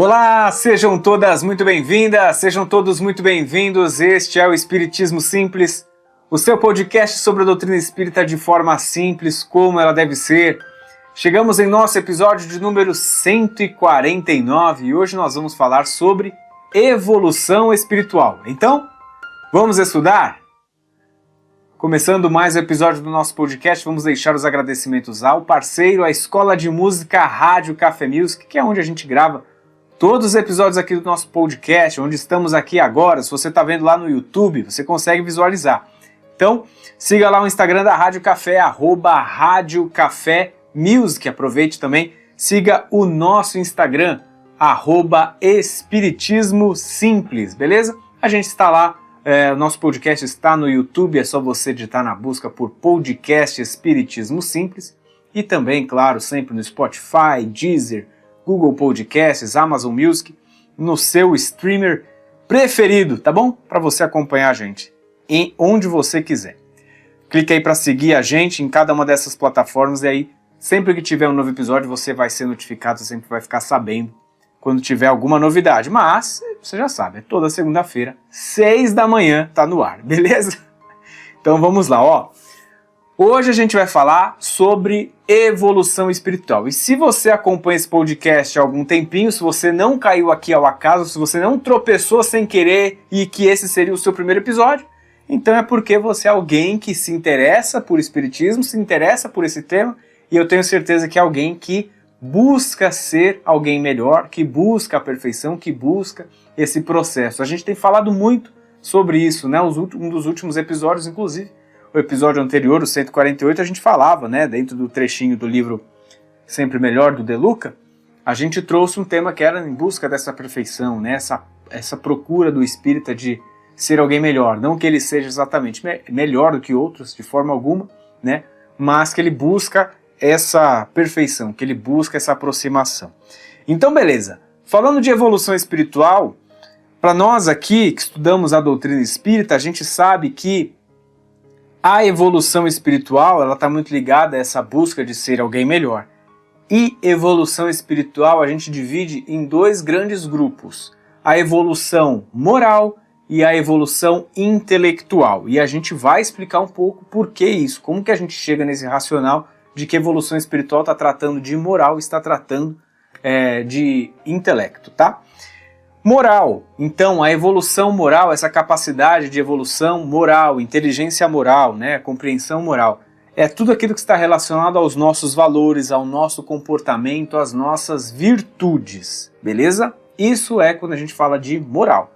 Olá, sejam todas muito bem-vindas, sejam todos muito bem-vindos. Este é o Espiritismo Simples, o seu podcast sobre a doutrina espírita de forma simples, como ela deve ser. Chegamos em nosso episódio de número 149 e hoje nós vamos falar sobre evolução espiritual. Então, vamos estudar? Começando mais um episódio do nosso podcast, vamos deixar os agradecimentos ao parceiro, a Escola de Música Rádio Café Music, que é onde a gente grava todos os episódios aqui do nosso podcast, onde estamos aqui agora. Se você está vendo lá no YouTube, você consegue visualizar. Então, siga lá o Instagram da Rádio Café, @Rádio Café Music. Aproveite também, siga o nosso Instagram, @Espiritismo Simples, beleza? A gente está lá, o nosso podcast está no YouTube, é só você digitar na busca por podcast Espiritismo Simples. E também, claro, sempre no Spotify, Deezer, Google Podcasts, Amazon Music, no seu streamer preferido, tá bom? Para você acompanhar a gente em onde você quiser. Clique aí para seguir a gente em cada uma dessas plataformas e aí, sempre que tiver um novo episódio, você vai ser notificado, você sempre vai ficar sabendo quando tiver alguma novidade. Mas, você já sabe, é toda segunda-feira, 6 da manhã, tá no ar, beleza? Então vamos lá, ó. Hoje a gente vai falar sobre evolução espiritual. E se você acompanha esse podcast há algum tempinho, se você não caiu aqui ao acaso, se você não tropeçou sem querer e que esse seria o seu primeiro episódio, então é porque você é alguém que se interessa por espiritismo, se interessa por esse tema, e eu tenho certeza que é alguém que busca ser alguém melhor, que busca a perfeição, que busca esse processo. A gente tem falado muito sobre isso, né? Um dos últimos episódios, inclusive, o episódio anterior, o 148, a gente falava, né, dentro do trechinho do livro Sempre Melhor, do De Luca, a gente trouxe um tema que era em busca dessa perfeição, né, essa procura do espírita de ser alguém melhor. Não que ele seja exatamente melhor do que outros, de forma alguma, né, mas que ele busca essa perfeição, que ele busca essa aproximação. Então, beleza. Falando de evolução espiritual, para nós aqui que estudamos a doutrina espírita, a gente sabe que a evolução espiritual, ela está muito ligada a essa busca de ser alguém melhor. E evolução espiritual a gente divide em dois grandes grupos. A evolução moral e a evolução intelectual. E a gente vai explicar um pouco por que isso, como que a gente chega nesse racional de que a evolução espiritual está tratando de moral e está tratando de intelecto, tá? Moral, então a evolução moral, essa capacidade de evolução moral, inteligência moral, né, compreensão moral, é tudo aquilo que está relacionado aos nossos valores, ao nosso comportamento, às nossas virtudes, beleza? Isso é quando a gente fala de moral.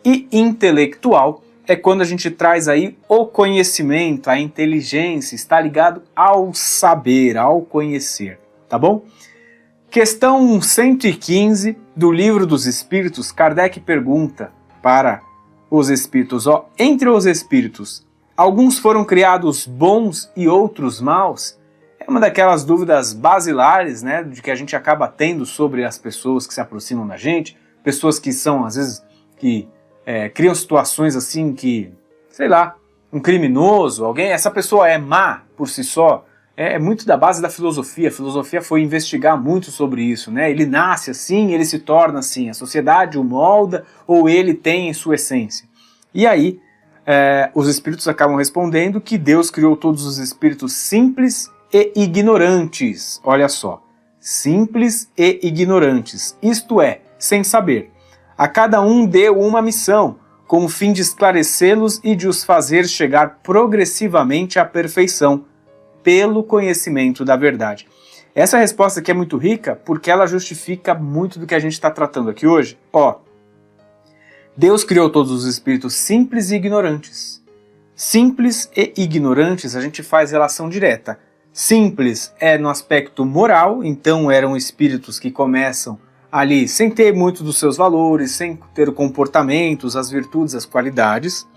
E intelectual é quando a gente traz aí o conhecimento, a inteligência, está ligado ao saber, ao conhecer, tá bom? Questão 115 do Livro dos Espíritos, Kardec pergunta para os espíritos, entre os espíritos, alguns foram criados bons e outros maus? É uma daquelas dúvidas basilares, né, de que a gente acaba tendo sobre as pessoas que se aproximam da gente, pessoas que são, às vezes, que criam situações assim que, sei lá, um criminoso, alguém, essa pessoa é má por si só. É muito da base da filosofia. A filosofia foi investigar muito sobre isso, né? Ele nasce assim, ele se torna assim. A sociedade o molda ou ele tem em sua essência. E aí, os espíritos acabam respondendo que Deus criou todos os espíritos simples e ignorantes. Olha só, simples e ignorantes. Isto é, sem saber. A cada um deu uma missão, com o fim de esclarecê-los e de os fazer chegar progressivamente à perfeição, pelo conhecimento da verdade. Essa resposta aqui é muito rica porque ela justifica muito do que a gente está tratando aqui hoje. Deus criou todos os espíritos simples e ignorantes. Simples e ignorantes a gente faz relação direta. Simples é no aspecto moral, então eram espíritos que começam ali sem ter muito dos seus valores, sem ter comportamentos, as virtudes, as qualidades.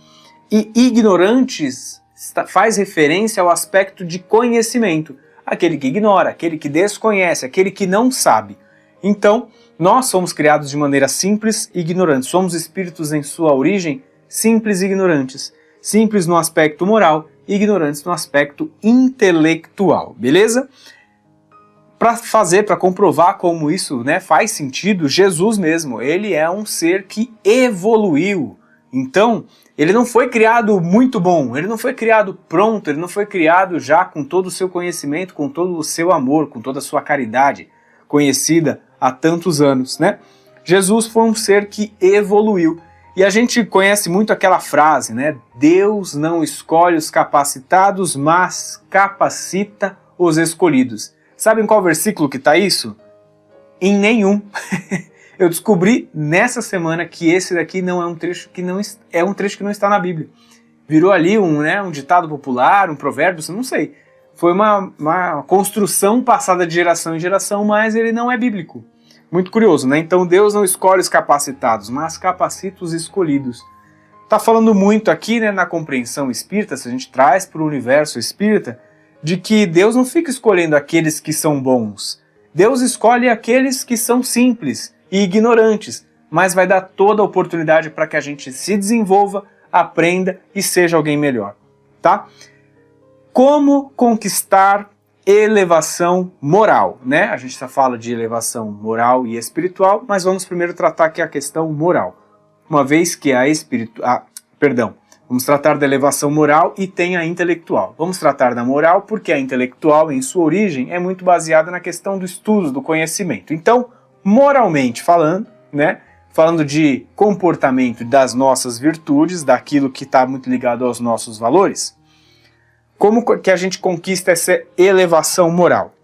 E ignorantes faz referência ao aspecto de conhecimento, aquele que ignora, aquele que desconhece, aquele que não sabe. Então, nós somos criados de maneira simples e ignorante. Somos espíritos em sua origem simples e ignorantes. Simples no aspecto moral e ignorantes no aspecto intelectual, beleza? para comprovar como isso, né, faz sentido, Jesus mesmo, ele é um ser que evoluiu. Então, ele não foi criado muito bom, ele não foi criado pronto, ele não foi criado já com todo o seu conhecimento, com todo o seu amor, com toda a sua caridade, conhecida há tantos anos, né? Jesus foi um ser que evoluiu. E a gente conhece muito aquela frase, né? Deus não escolhe os capacitados, mas capacita os escolhidos. Sabe em qual versículo que está isso? Em nenhum. Eu descobri nessa semana que esse daqui não é um trecho que não está na Bíblia. Virou ali um ditado popular, um provérbio, não sei. Foi uma construção passada de geração em geração, mas ele não é bíblico. Muito curioso, né? Então Deus não escolhe os capacitados, mas capacita os escolhidos. Está falando muito aqui, né, na compreensão espírita, se a gente traz para o universo espírita, de que Deus não fica escolhendo aqueles que são bons. Deus escolhe aqueles que são simples e ignorantes, mas vai dar toda a oportunidade para que a gente se desenvolva, aprenda e seja alguém melhor, tá? Como conquistar elevação moral, né? A gente já fala de elevação moral e espiritual, mas vamos primeiro tratar aqui a questão moral. Uma vez que vamos tratar da elevação moral e tem a intelectual. Vamos tratar da moral porque a intelectual, em sua origem, é muito baseada na questão do estudo, do conhecimento. Então, moralmente falando, né? Falando de comportamento das nossas virtudes, daquilo que está muito ligado aos nossos valores, como que a gente conquista essa elevação moral?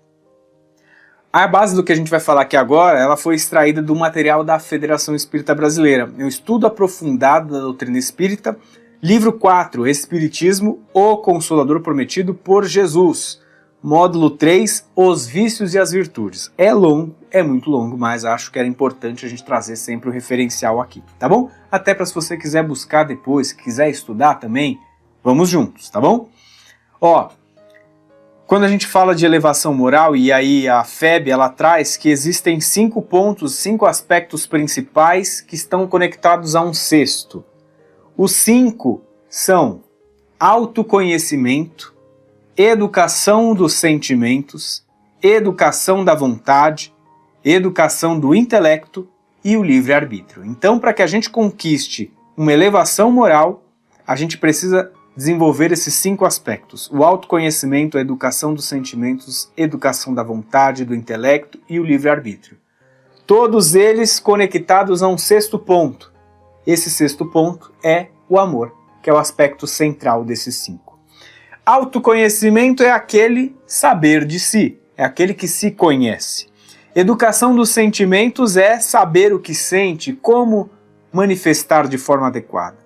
A base do que a gente vai falar aqui agora, ela foi extraída do material da Federação Espírita Brasileira, um estudo aprofundado da doutrina espírita, livro 4, Espiritismo, o Consolador Prometido por Jesus, módulo 3, Os Vícios e as Virtudes. É longo, é muito longo, mas acho que era importante a gente trazer sempre o referencial aqui, tá bom? Até para se você quiser buscar depois, se quiser estudar também, vamos juntos, tá bom? Ó, quando a gente fala de elevação moral, e aí a FEB ela traz que existem 5 pontos, 5 aspectos principais que estão conectados a um sexto. Os 5 são autoconhecimento, educação dos sentimentos, educação da vontade, educação do intelecto e o livre-arbítrio. Então, para que a gente conquiste uma elevação moral, a gente precisa desenvolver esses 5 aspectos: o autoconhecimento, a educação dos sentimentos, educação da vontade, do intelecto e o livre-arbítrio. Todos eles conectados a um sexto ponto. Esse sexto ponto é o amor, que é o aspecto central desses 5. Autoconhecimento é aquele saber de si, é aquele que se conhece. Educação dos sentimentos é saber o que sente, como manifestar de forma adequada.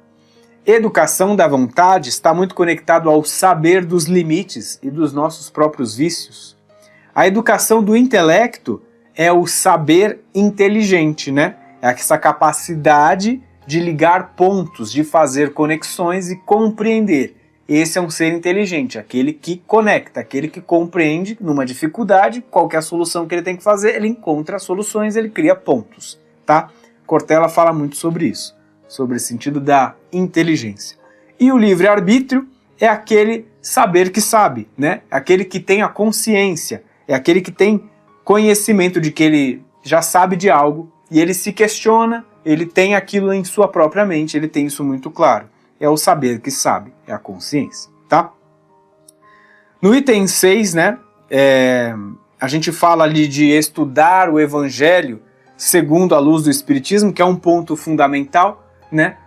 Educação da vontade está muito conectado ao saber dos limites e dos nossos próprios vícios. A educação do intelecto é o saber inteligente, né? É essa capacidade de ligar pontos, de fazer conexões e compreender. Esse é um ser inteligente, aquele que conecta, aquele que compreende numa dificuldade, qual que é a solução que ele tem que fazer, ele encontra soluções, ele cria pontos, tá? Cortella fala muito sobre isso, sobre o sentido da inteligência. E o livre-arbítrio é aquele saber que sabe, né? Aquele que tem a consciência, é aquele que tem conhecimento de que ele já sabe de algo e ele se questiona, ele tem aquilo em sua própria mente, ele tem isso muito claro. É o saber que sabe, é a consciência, tá? No item 6, né, a gente fala ali de estudar o Evangelho segundo a luz do Espiritismo, que é um ponto fundamental, né,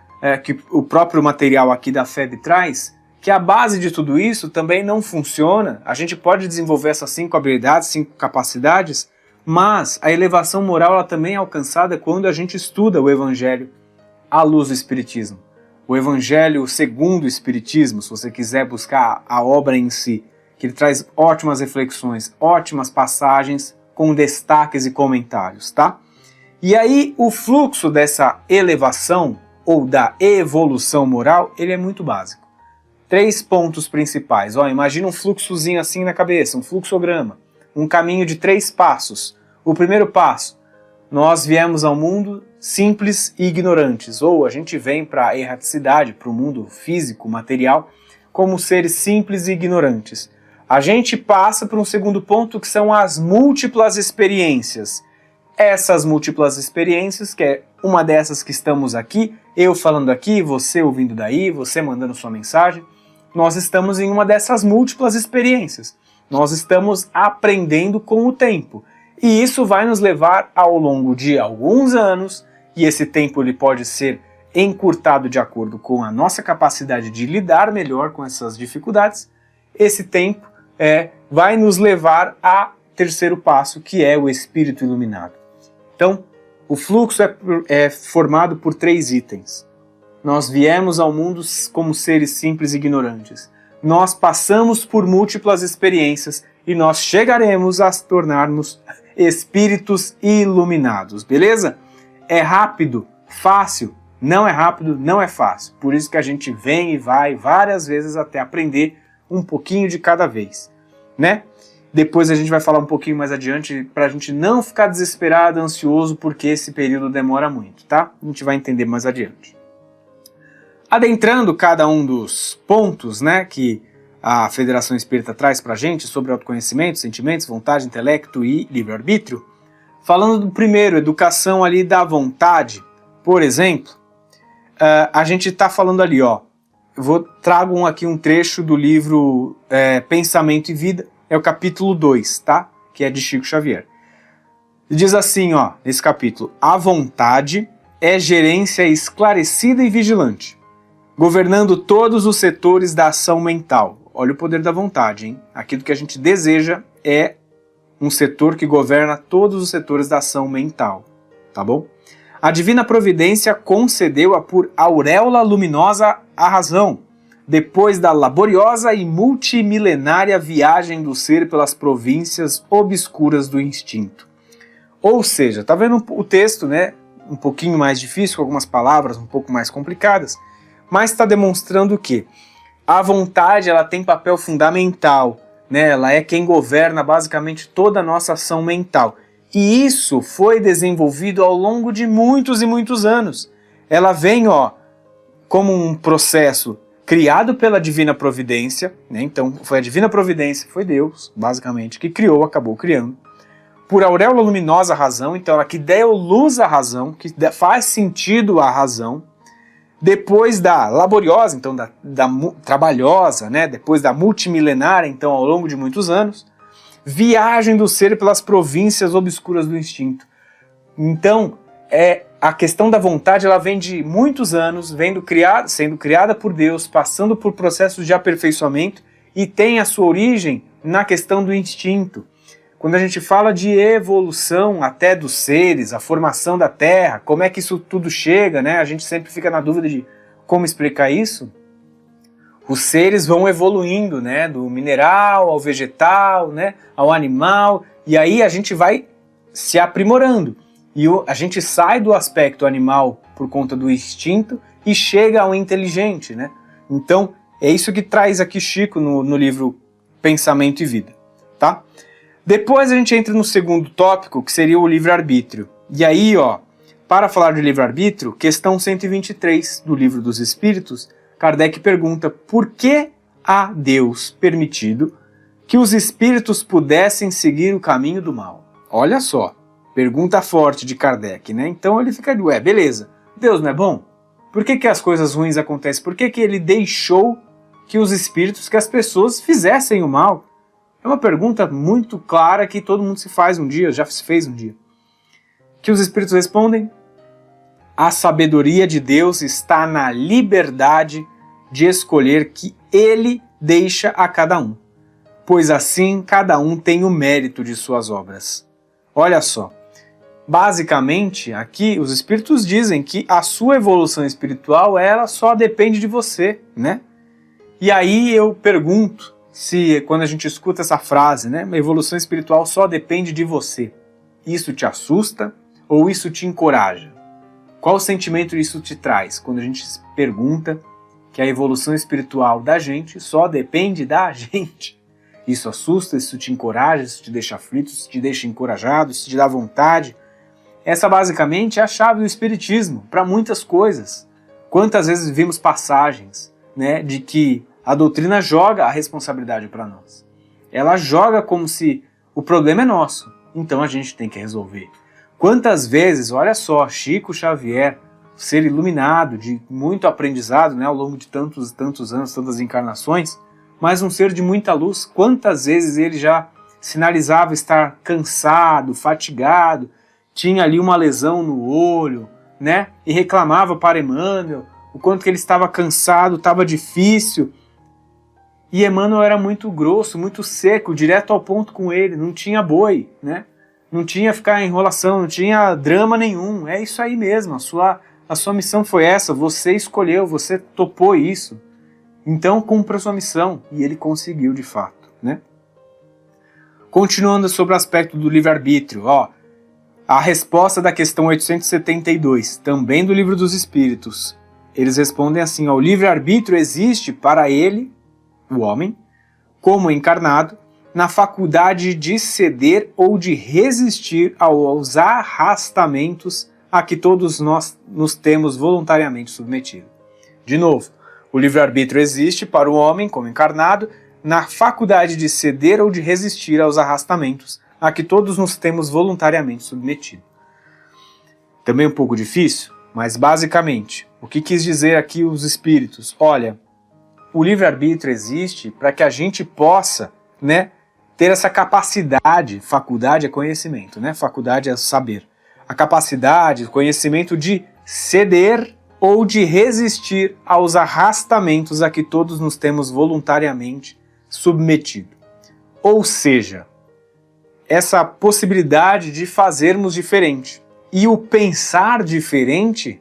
que o próprio material aqui da FEB traz, que a base de tudo isso também não funciona. A gente pode desenvolver essas 5 habilidades, 5 capacidades, mas a elevação moral ela também é alcançada quando a gente estuda o Evangelho à luz do Espiritismo. O Evangelho segundo o Espiritismo, se você quiser buscar a obra em si, que ele traz ótimas reflexões, ótimas passagens com destaques e comentários, tá? E aí o fluxo dessa elevação ou da evolução moral, ele é muito básico. 3 pontos principais. Ó, imagina um fluxozinho assim na cabeça, um fluxograma, um caminho de 3 passos. O primeiro passo, nós viemos ao mundo simples e ignorantes, ou a gente vem para a erraticidade, para o mundo físico, material, como seres simples e ignorantes. a gente passa para um segundo ponto, que são as múltiplas experiências. Essas múltiplas experiências, que é uma dessas que estamos aqui, eu falando aqui, você ouvindo daí, você mandando sua mensagem, nós estamos em uma dessas múltiplas experiências. Nós estamos aprendendo com o tempo. E isso vai nos levar ao longo de alguns anos, e esse tempo ele pode ser encurtado de acordo com a nossa capacidade de lidar melhor com essas dificuldades. Esse tempo vai nos levar ao terceiro passo, que é o espírito iluminado. Então, o fluxo é formado por 3 itens. Nós viemos ao mundo como seres simples e ignorantes. Nós passamos por múltiplas experiências e nós chegaremos a tornarmos espíritos iluminados, beleza? É rápido, fácil, não é rápido, não é fácil. Por isso que a gente vem e vai várias vezes até aprender um pouquinho de cada vez, né? Depois a gente vai falar um pouquinho mais adiante para a gente não ficar desesperado, ansioso, porque esse período demora muito, tá? A gente vai entender mais adiante. Adentrando cada um dos pontos, né, que a Federação Espírita traz para a gente sobre autoconhecimento, sentimentos, vontade, intelecto e livre-arbítrio, falando do primeiro, educação ali da vontade, por exemplo, a gente está falando ali, ó, trago aqui um trecho do livro Pensamento e Vida, é o capítulo 2, tá? Que é de Chico Xavier. Diz assim, ó, nesse capítulo: a vontade é gerência esclarecida e vigilante, governando todos os setores da ação mental. Olha o poder da vontade, hein? Aquilo que a gente deseja é um setor que governa todos os setores da ação mental, tá bom? A divina providência concedeu-a por auréola luminosa à razão, depois da laboriosa e multimilenária viagem do ser pelas províncias obscuras do instinto. Ou seja, tá vendo o texto, né? Um pouquinho mais difícil, com algumas palavras um pouco mais complicadas, mas está demonstrando que a vontade ela tem papel fundamental, né? Ela é quem governa basicamente toda a nossa ação mental. E isso foi desenvolvido ao longo de muitos e muitos anos. Ela vem, ó, como um processo criado pela Divina Providência, né? Então foi a Divina Providência, foi Deus, basicamente, que criou, acabou criando, por auréola luminosa razão, então ela que deu luz à razão, que faz sentido à razão, depois da laboriosa, então da trabalhosa, né? Depois da multimilenária, então ao longo de muitos anos, viagem do ser pelas províncias obscuras do instinto. Então, a questão da vontade ela vem de muitos anos, sendo criada por Deus, passando por processos de aperfeiçoamento e tem a sua origem na questão do instinto. Quando a gente fala de evolução até dos seres, a formação da Terra, como é que isso tudo chega, né? A gente sempre fica na dúvida de como explicar isso. Os seres vão evoluindo, né? Do mineral ao vegetal, né? Ao animal, e aí a gente vai se aprimorando. E a gente sai do aspecto animal por conta do instinto e chega ao inteligente, né? Então, é isso que traz aqui Chico no livro Pensamento e Vida, tá? Depois a gente entra no segundo tópico, que seria o livre-arbítrio. E aí, ó, para falar de livre-arbítrio, questão 123 do Livro dos Espíritos, Kardec pergunta por que a Deus permitido que os espíritos pudessem seguir o caminho do mal. Olha só, pergunta forte de Kardec, né? Então ele fica de, beleza, Deus não é bom? Por que as coisas ruins acontecem? Por que ele deixou que os espíritos, que as pessoas fizessem o mal? É uma pergunta muito clara que todo mundo se faz um dia, já se fez um dia. Que os espíritos respondem: a sabedoria de Deus está na liberdade de escolher que Ele deixa a cada um, pois assim cada um tem o mérito de suas obras. Olha só, basicamente aqui os espíritos dizem que a sua evolução espiritual ela só depende de você, né? E aí eu pergunto, se quando a gente escuta essa frase, né, a evolução espiritual só depende de você, isso te assusta ou isso te encoraja? Qual sentimento isso te traz quando a gente pergunta que a evolução espiritual da gente só depende da gente? Isso assusta, isso te encoraja, isso te deixa aflito, isso te deixa encorajado, isso te dá vontade? Essa basicamente é a chave do espiritismo para muitas coisas. Quantas vezes vimos passagens, né, de que a doutrina joga a responsabilidade para nós. Ela joga como se o problema é nosso, então a gente tem que resolver. Quantas vezes, olha só, Chico Xavier, ser iluminado, de muito aprendizado, né, ao longo de tantos anos, tantas encarnações, mas um ser de muita luz, quantas vezes ele já sinalizava estar cansado, fatigado, tinha ali uma lesão no olho, né, e reclamava para Emmanuel o quanto que ele estava cansado, estava difícil. E Emmanuel era muito grosso, muito seco, direto ao ponto com ele, não tinha boi, né? Não tinha ficar em enrolação, não tinha drama nenhum. É isso aí mesmo, a sua missão foi essa, você escolheu, você topou isso. Então cumpra a sua missão. E ele conseguiu de fato, né? Continuando sobre o aspecto do livre-arbítrio, a resposta da questão 872, também do Livro dos Espíritos. Eles respondem assim, o livre-arbítrio existe para ele, o homem, como encarnado, na faculdade de ceder ou de resistir aos arrastamentos a que todos nós nos temos voluntariamente submetido. De novo, o livre-arbítrio existe para o homem, como encarnado, na faculdade de ceder ou de resistir aos arrastamentos a que todos nos temos voluntariamente submetido. Também um pouco difícil, mas basicamente, o que quis dizer aqui os espíritos? Olha, o livre-arbítrio existe para que a gente possa, né, ter essa capacidade, faculdade é conhecimento, né? Faculdade é saber. A capacidade, o conhecimento de ceder ou de resistir aos arrastamentos a que todos nos temos voluntariamente submetido. Ou seja, essa possibilidade de fazermos diferente. E o pensar diferente,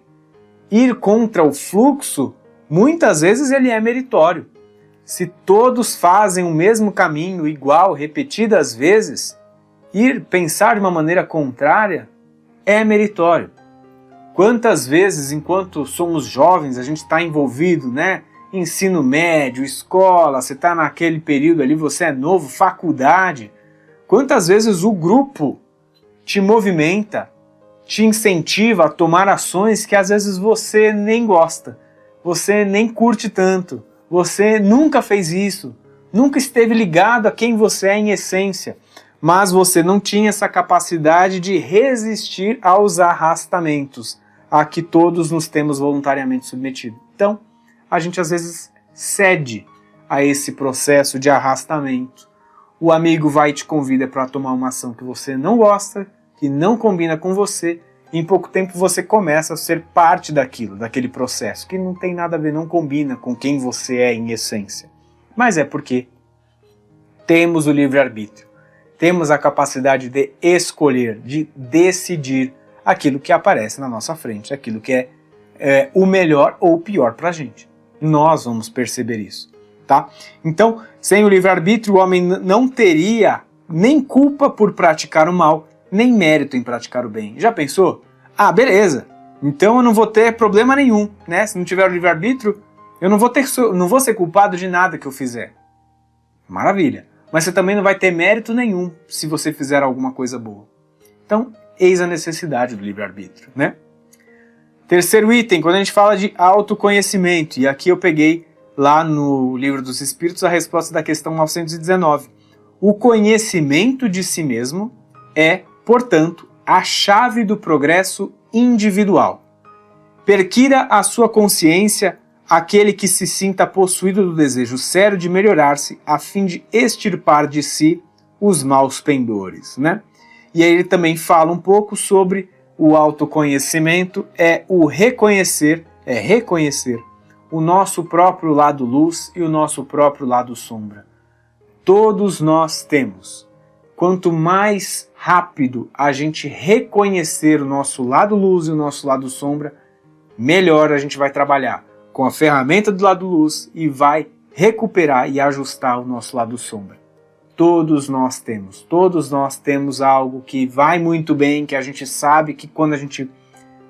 ir contra o fluxo, muitas vezes ele é meritório. Se todos fazem o mesmo caminho igual, repetidas vezes, ir pensar de uma maneira contrária é meritório. Quantas vezes, enquanto somos jovens, a gente está envolvido, né? Ensino médio, escola, você está naquele período ali, você é novo, faculdade. Quantas vezes o grupo te movimenta, te incentiva a tomar ações que às vezes você nem gosta, você nem curte tanto, você nunca fez isso, nunca esteve ligado a quem você é em essência, mas você não tinha essa capacidade de resistir aos arrastamentos a que todos nos temos voluntariamente submetido. Então, a gente às vezes cede a esse processo de arrastamento. O amigo vai e te convida para tomar uma ação que você não gosta, que não combina com você, e em pouco tempo você começa a ser parte daquilo, daquele processo, que não tem nada a ver, não combina com quem você é em essência. Mas é porque temos o livre-arbítrio, temos a capacidade de escolher, de decidir aquilo que aparece na nossa frente, aquilo que é o melhor ou o pior para a gente. Nós vamos perceber isso, tá? Então, sem o livre-arbítrio, o homem não teria nem culpa por praticar o mal, nem mérito em praticar o bem. Já pensou? Ah, beleza, então eu não vou ter problema nenhum, né? Se não tiver o livre-arbítrio, eu não vou ser culpado de nada que eu fizer. Maravilha. Mas você também não vai ter mérito nenhum se você fizer alguma coisa boa. Então, eis a necessidade do livre-arbítrio, né? Terceiro item, quando a gente fala de autoconhecimento, e aqui eu peguei lá no Livro dos Espíritos a resposta da questão 919. O conhecimento de si mesmo é, portanto, a chave do progresso individual. Perquira a sua consciência aquele que se sinta possuído do desejo sério de melhorar-se a fim de extirpar de si os maus pendores, né? E aí ele também fala um pouco sobre o autoconhecimento, reconhecer o nosso próprio lado luz e o nosso próprio lado sombra. Todos nós temos. Quanto mais rápido a gente reconhecer o nosso lado luz e o nosso lado sombra, melhor a gente vai trabalhar com a ferramenta do lado luz e vai recuperar e ajustar o nosso lado sombra. Todos nós temos algo que vai muito bem, que a gente sabe que quando a gente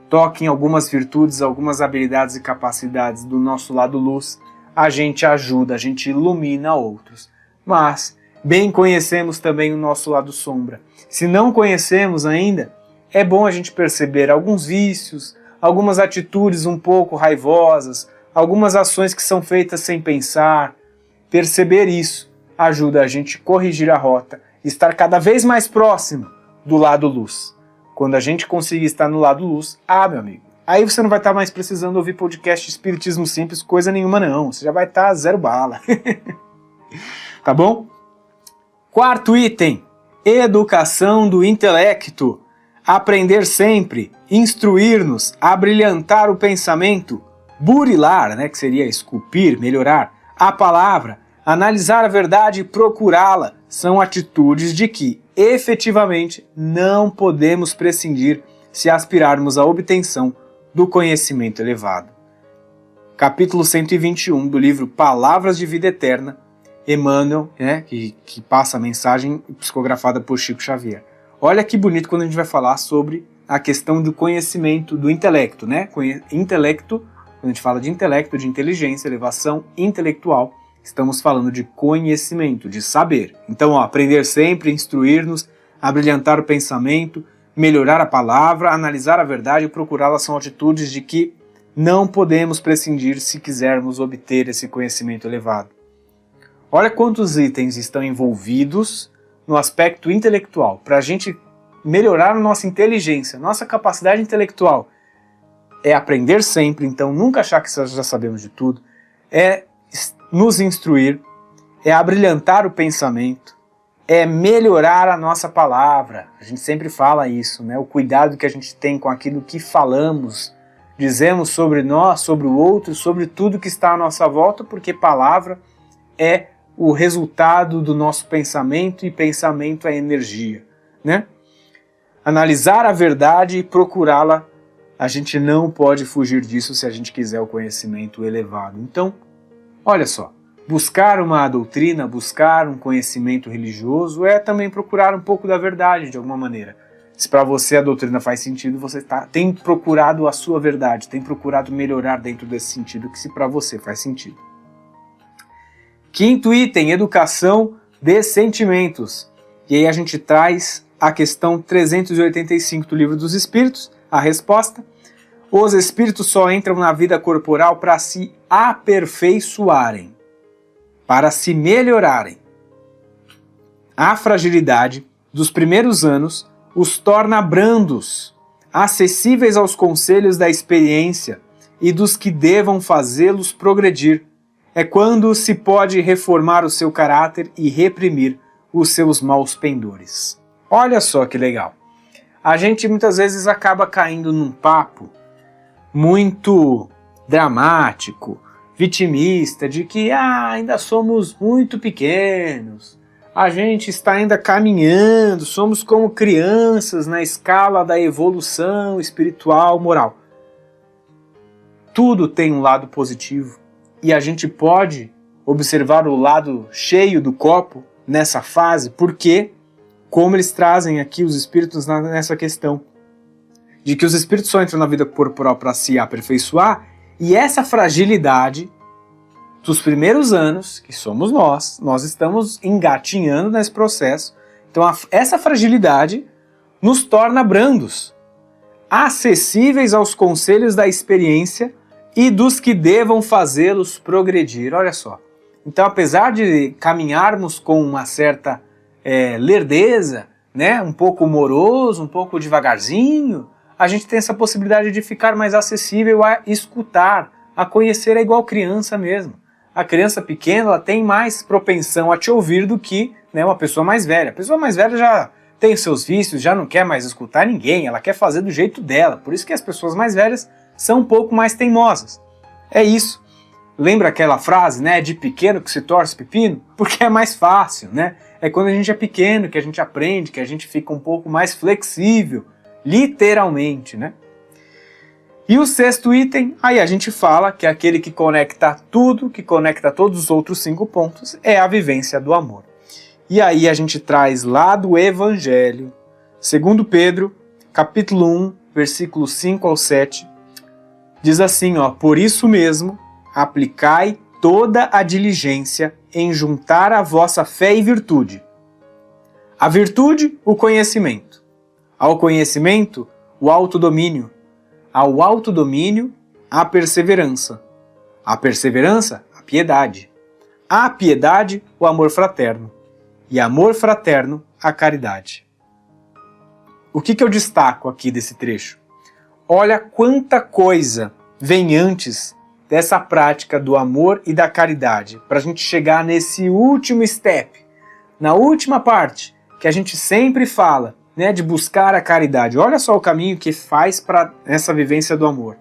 toca em algumas virtudes, algumas habilidades e capacidades do nosso lado luz, a gente ajuda, a gente ilumina outros. Mas bem conhecemos também o nosso lado sombra. Se não conhecemos ainda, é bom a gente perceber alguns vícios, algumas atitudes um pouco raivosas, algumas ações que são feitas sem pensar, perceber isso. ajuda a gente a corrigir a rota, estar cada vez mais próximo do lado luz. Quando a gente conseguir estar no lado luz, meu amigo, aí você não vai estar mais precisando ouvir podcast Espiritismo Simples, coisa nenhuma não, você já vai estar zero bala. Tá bom? Quarto item, educação do intelecto. Aprender sempre, instruir-nos, abrilhantar o pensamento, burilar, que seria esculpir, melhorar, a palavra, analisar a verdade e procurá-la, são atitudes de que, efetivamente, não podemos prescindir se aspirarmos à obtenção do conhecimento elevado. Capítulo 121 do livro Palavras de Vida Eterna, Emmanuel, que passa a mensagem psicografada por Chico Xavier. Olha que bonito quando a gente vai falar sobre a questão do conhecimento do intelecto, Intelecto, quando a gente fala de intelecto, de inteligência, elevação intelectual, estamos falando de conhecimento, de saber. Então, aprender sempre, instruir-nos, abrilhantar o pensamento, melhorar a palavra, analisar a verdade e procurá-la são atitudes de que não podemos prescindir se quisermos obter esse conhecimento elevado. Olha quantos itens estão envolvidos no aspecto intelectual, para a gente melhorar a nossa inteligência, nossa capacidade intelectual. É aprender sempre, então nunca achar que já sabemos de tudo, é nos instruir, é abrilhantar o pensamento, é melhorar a nossa palavra. A gente sempre fala isso, o cuidado que a gente tem com aquilo que falamos, dizemos sobre nós, sobre o outro, sobre tudo que está à nossa volta, porque palavra é o resultado do nosso pensamento e pensamento é energia, Analisar a verdade e procurá-la, a gente não pode fugir disso se a gente quiser o conhecimento elevado. Então, olha só, buscar uma doutrina, buscar um conhecimento religioso é também procurar um pouco da verdade de alguma maneira. Se para você a doutrina faz sentido, você tem procurado a sua verdade, tem procurado melhorar dentro desse sentido que se para você faz sentido. Quinto item, educação de sentimentos. E aí a gente traz a questão 385 do Livro dos Espíritos, a resposta. Os espíritos só entram na vida corporal para se aperfeiçoarem, para se melhorarem. A fragilidade dos primeiros anos os torna brandos, acessíveis aos conselhos da experiência e dos que devam fazê-los progredir. É quando se pode reformar o seu caráter e reprimir os seus maus pendores. Olha só que legal. A gente muitas vezes acaba caindo num papo muito dramático, vitimista, de que ainda somos muito pequenos, a gente está ainda caminhando, somos como crianças na escala da evolução espiritual, moral. Tudo tem um lado positivo. E a gente pode observar o lado cheio do copo nessa fase, porque, como eles trazem aqui os espíritos nessa questão, de que os espíritos só entram na vida corporal para se aperfeiçoar, e essa fragilidade dos primeiros anos, que somos nós estamos engatinhando nesse processo, então essa fragilidade nos torna brandos, acessíveis aos conselhos da experiência e dos que devam fazê-los progredir. Olha só. Então, apesar de caminharmos com uma certa lerdeza, um pouco moroso, um pouco devagarzinho, a gente tem essa possibilidade de ficar mais acessível a escutar, a conhecer, é igual criança mesmo. A criança pequena ela tem mais propensão a te ouvir do que uma pessoa mais velha. A pessoa mais velha já tem os seus vícios, já não quer mais escutar ninguém, ela quer fazer do jeito dela. Por isso que as pessoas mais velhas são um pouco mais teimosas. É isso. Lembra aquela frase, de pequeno que se torce pepino? Porque é mais fácil, É quando a gente é pequeno que a gente aprende, que a gente fica um pouco mais flexível, literalmente, E o sexto item, aí a gente fala que é aquele que conecta tudo, que conecta todos os outros 5 pontos, é a vivência do amor. E aí a gente traz lá do Evangelho, segundo Pedro, capítulo 1, versículos 5 ao 7, diz assim, por isso mesmo, aplicai toda a diligência em juntar a vossa fé e virtude. A virtude, o conhecimento. Ao conhecimento, o autodomínio. Ao autodomínio, a perseverança. A perseverança, a piedade. a piedade, o amor fraterno. E amor fraterno, a caridade. O que eu destaco aqui desse trecho? Olha quanta coisa vem antes dessa prática do amor e da caridade, para a gente chegar nesse último step, na última parte, que a gente sempre fala, né, de buscar a caridade. Olha só o caminho que faz para essa vivência do amor.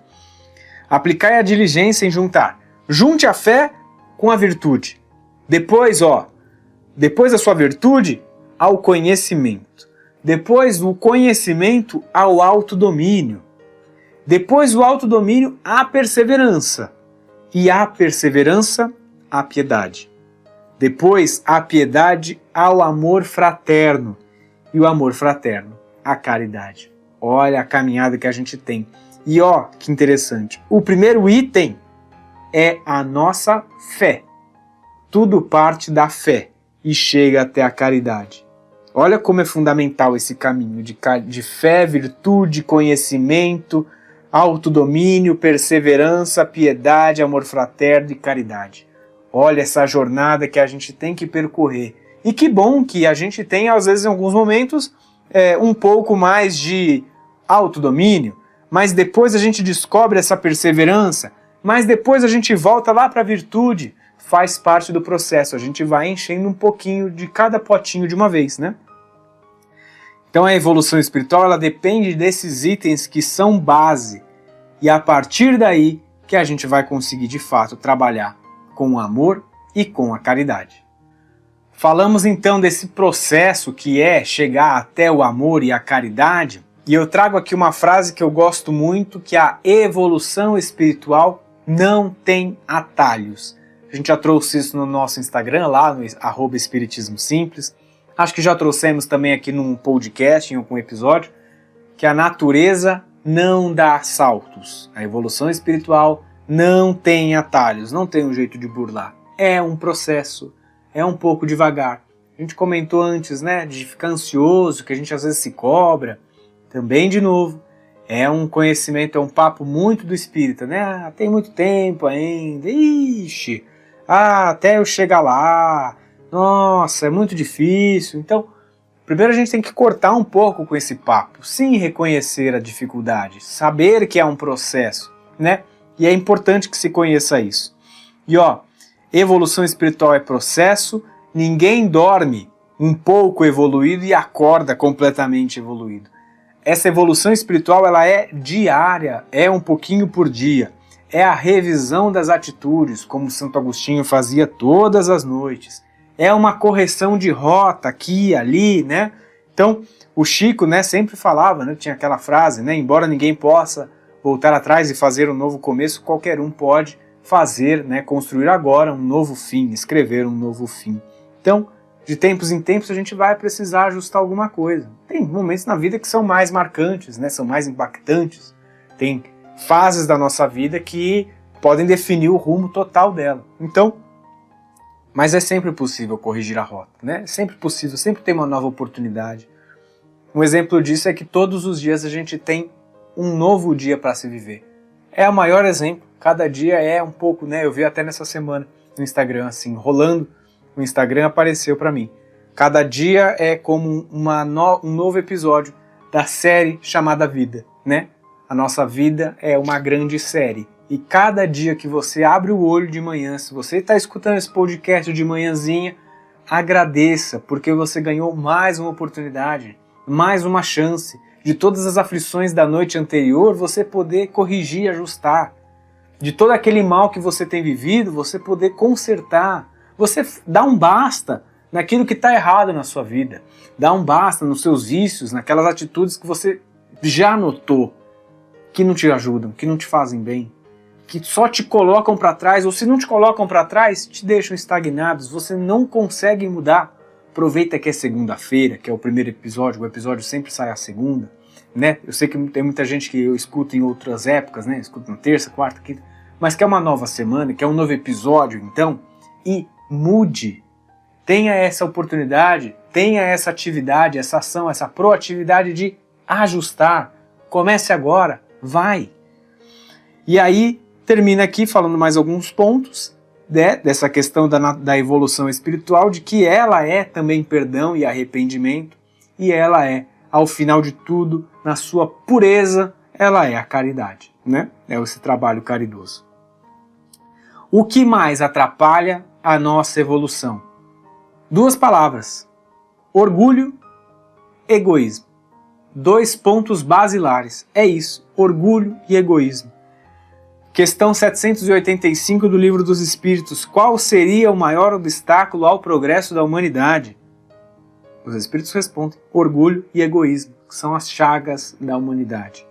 Aplicai a diligência em juntar. Junte a fé com a virtude. Depois da sua virtude, ao conhecimento. Depois do conhecimento, ao autodomínio. Depois do autodomínio, à perseverança. E a perseverança, a piedade. Depois, a piedade ao amor fraterno. E o amor fraterno, a caridade. Olha a caminhada que a gente tem. E ó, que interessante. O primeiro item é a nossa fé. Tudo parte da fé e chega até a caridade. Olha como é fundamental esse caminho de fé, virtude, conhecimento, autodomínio, perseverança, piedade, amor fraterno e caridade. Olha essa jornada que a gente tem que percorrer. E que bom que a gente tem, às vezes, em alguns momentos, um pouco mais de autodomínio, mas depois a gente descobre essa perseverança, mas depois a gente volta lá para a virtude. Faz parte do processo, a gente vai enchendo um pouquinho de cada potinho de uma vez, né? Então a evolução espiritual, ela depende desses itens que são base, e a partir daí que a gente vai conseguir de fato trabalhar com o amor e com a caridade. Falamos então desse processo que é chegar até o amor e a caridade, e eu trago aqui uma frase que eu gosto muito, que a evolução espiritual não tem atalhos. A gente já trouxe isso no nosso Instagram, lá no @espiritismo simples. Acho que já trouxemos também aqui num podcast, em algum episódio, que a natureza não dá saltos. A evolução espiritual não tem atalhos, não tem um jeito de burlar. É um processo, é um pouco devagar. A gente comentou antes, né, de ficar ansioso, que a gente às vezes se cobra. Também, de novo, é um conhecimento, é um papo muito do espírita, né? Ah, tem muito tempo ainda, ixi, até eu chegar lá, nossa, é muito difícil. Então, primeiro a gente tem que cortar um pouco com esse papo, sim, reconhecer a dificuldade, saber que é um processo, né? E é importante que se conheça isso. E ó, evolução espiritual é processo, ninguém dorme um pouco evoluído e acorda completamente evoluído. Essa evolução espiritual, ela é diária, é um pouquinho por dia. É a revisão das atitudes, como Santo Agostinho fazia todas as noites. É uma correção de rota aqui e ali, né? Então, o Chico, né, sempre falava, né, tinha aquela frase, né, embora ninguém possa voltar atrás e fazer um novo começo, qualquer um pode fazer, né, construir agora um novo fim, escrever um novo fim. Então, de tempos em tempos a gente vai precisar ajustar alguma coisa. Tem momentos na vida que são mais marcantes, né, são mais impactantes. Tem fases da nossa vida que podem definir o rumo total dela. Então, mas é sempre possível corrigir a rota, né? É sempre possível, sempre tem uma nova oportunidade. Um exemplo disso é que todos os dias a gente tem um novo dia para se viver. É o maior exemplo. Cada dia é um pouco, né? Eu vi até nessa semana no Instagram, assim, rolando o Instagram apareceu para mim. Cada dia é como um novo episódio da série chamada Vida, né? A nossa vida é uma grande série. E cada dia que você abre o olho de manhã, se você está escutando esse podcast de manhãzinha, agradeça, porque você ganhou mais uma oportunidade, mais uma chance de todas as aflições da noite anterior, você poder corrigir e ajustar. De todo aquele mal que você tem vivido, você poder consertar. Você dá um basta naquilo que está errado na sua vida. Dá um basta nos seus vícios, naquelas atitudes que você já notou, que não te ajudam, que não te fazem bem, que só te colocam para trás, ou se não te colocam para trás, te deixam estagnados, você não consegue mudar. Aproveita que é segunda-feira, que é o primeiro episódio, o episódio sempre sai à segunda, né? Eu sei que tem muita gente que eu escuto em outras épocas, né? Escuto na terça, quarta, quinta, mas que é uma nova semana, que é um novo episódio, então, e mude. Tenha essa oportunidade, tenha essa atividade, essa ação, essa proatividade de ajustar. Comece agora, vai. E aí, termina aqui falando mais alguns pontos. dessa questão da evolução espiritual, de que ela é também perdão e arrependimento, e ela é, ao final de tudo, na sua pureza, ela é a caridade, né? É esse trabalho caridoso. O que mais atrapalha a nossa evolução? 2 palavras: orgulho, egoísmo. 2 pontos basilares. É isso, orgulho e egoísmo. Questão 785 do Livro dos Espíritos. Qual seria o maior obstáculo ao progresso da humanidade? Os Espíritos respondem: orgulho e egoísmo, que são as chagas da humanidade.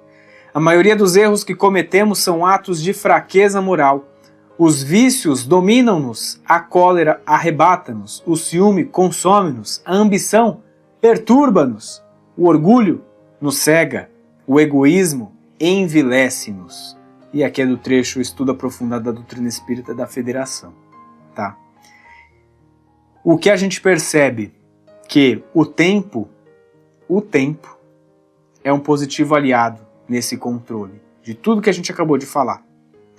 A maioria dos erros que cometemos são atos de fraqueza moral. Os vícios dominam-nos, a cólera arrebata-nos, o ciúme consome-nos, a ambição perturba-nos, o orgulho nos cega, o egoísmo envilece-nos. E aqui é do trecho Estudo Aprofundado da Doutrina Espírita da Federação. Tá? O que a gente percebe? Que o tempo é um positivo aliado nesse controle de tudo que a gente acabou de falar.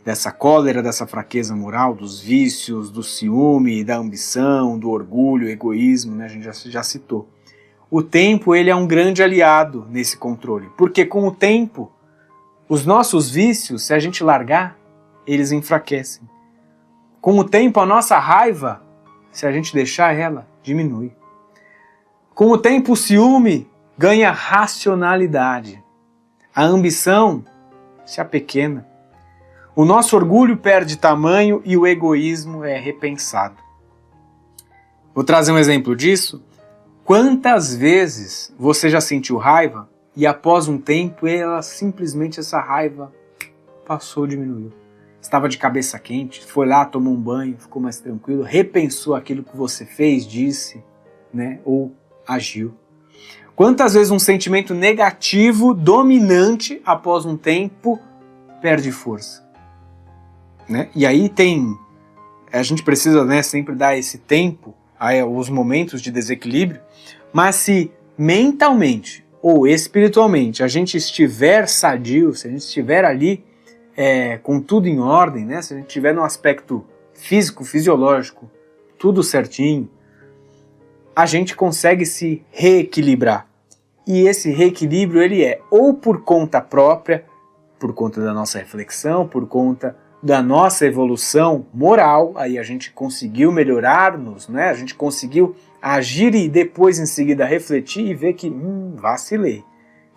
Dessa cólera, dessa fraqueza moral, dos vícios, do ciúme, da ambição, do orgulho, egoísmo, né? A gente já citou. O tempo, ele é um grande aliado nesse controle, porque com o tempo, os nossos vícios, se a gente largar, eles enfraquecem. Com o tempo, a nossa raiva, se a gente deixar ela, diminui. Com o tempo, o ciúme ganha racionalidade. A ambição se apequena. O nosso orgulho perde tamanho e o egoísmo é repensado. Vou trazer um exemplo disso. Quantas vezes você já sentiu raiva e após um tempo essa raiva passou, diminuiu? Estava de cabeça quente, foi lá, tomou um banho, ficou mais tranquilo, repensou aquilo que você fez, disse, né, ou agiu. Quantas vezes um sentimento negativo, dominante, após um tempo, perde força? Né? E aí a gente precisa, né, sempre dar esse tempo, os momentos de desequilíbrio, mas se mentalmente ou espiritualmente a gente estiver sadio, se a gente estiver ali com tudo em ordem, né, se a gente estiver no aspecto físico, fisiológico, tudo certinho, a gente consegue se reequilibrar. E esse reequilíbrio ele é ou por conta própria, por conta da nossa reflexão, por conta da nossa evolução moral, aí a gente conseguiu melhorar-nos, né? A gente conseguiu agir e depois em seguida refletir e ver que vacilei,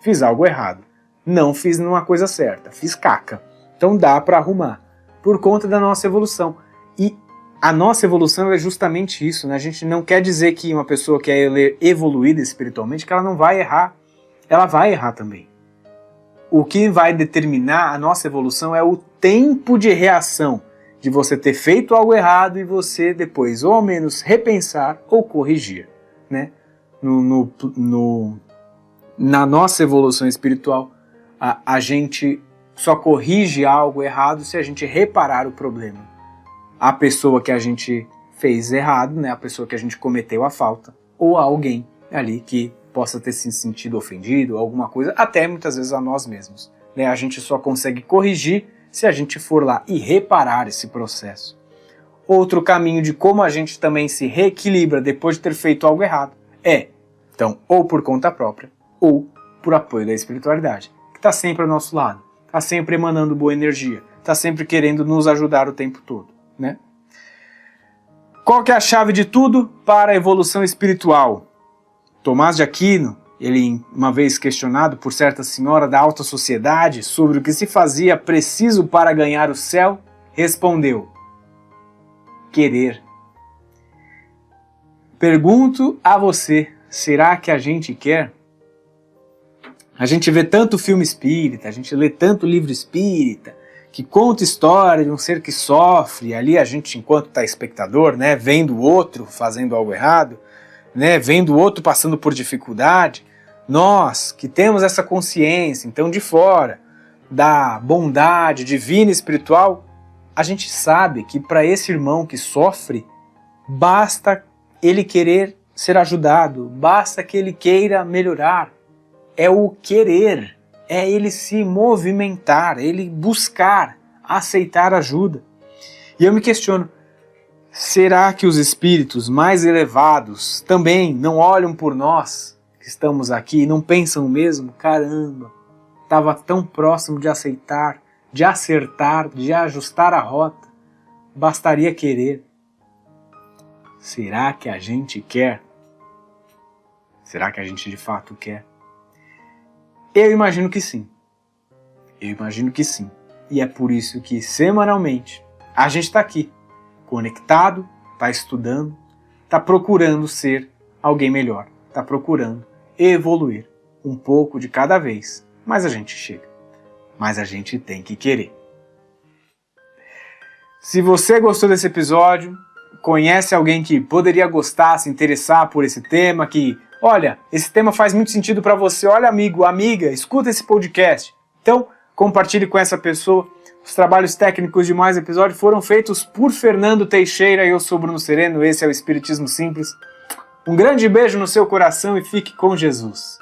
fiz algo errado, não fiz uma coisa certa, fiz caca, então dá para arrumar, por conta da nossa evolução. E a nossa evolução é justamente isso, né? A gente não quer dizer que uma pessoa que é evoluída espiritualmente, que ela não vai errar, ela vai errar também. O que vai determinar a nossa evolução é o tempo de reação, de você ter feito algo errado e você depois ou ao menos repensar ou corrigir, né? Na nossa evolução espiritual, a gente só corrige algo errado se a gente reparar o problema. A pessoa que a gente fez errado, né? A pessoa que a gente cometeu a falta, ou alguém ali que possa ter se sentido ofendido, alguma coisa, até muitas vezes a nós mesmos. Né? A gente só consegue corrigir se a gente for lá e reparar esse processo. Outro caminho de como a gente também se reequilibra depois de ter feito algo errado então, ou por conta própria, ou por apoio da espiritualidade, que está sempre ao nosso lado, está sempre emanando boa energia, está sempre querendo nos ajudar o tempo todo. Né? Qual que é a chave de tudo para a evolução espiritual? Tomás de Aquino, ele uma vez questionado por certa senhora da alta sociedade sobre o que se fazia preciso para ganhar o céu, respondeu: querer. Pergunto a você, será que a gente quer? A gente vê tanto filme espírita, a gente lê tanto livro espírita, que conta história de um ser que sofre, ali a gente, enquanto está espectador, né, vendo o outro fazendo algo errado, né, vendo o outro passando por dificuldade, nós que temos essa consciência, então de fora, da bondade divina e espiritual, a gente sabe que para esse irmão que sofre, basta ele querer ser ajudado, basta que ele queira melhorar. É o querer, é ele se movimentar, ele buscar, aceitar ajuda. E eu me questiono, Será que os espíritos mais elevados também não olham por nós que estamos aqui e não pensam o mesmo? Caramba, estava tão próximo de aceitar, de acertar, de ajustar a rota. Bastaria querer. Será que a gente quer? Será que a gente de fato quer? Eu imagino que sim. Eu imagino que sim. E é por isso que semanalmente a gente está aqui, conectado, está estudando, está procurando ser alguém melhor, está procurando evoluir um pouco de cada vez. Mas a gente chega. Mas a gente tem que querer. Se você gostou desse episódio, conhece alguém que poderia gostar, se interessar por esse tema, que, olha, esse tema faz muito sentido para você, olha amigo, amiga, escuta esse podcast. Então, compartilhe com essa pessoa. Os trabalhos técnicos de mais episódios foram feitos por Fernando Teixeira e eu sou Bruno Sereno, esse é o Espiritismo Simples. Um grande beijo no seu coração e fique com Jesus.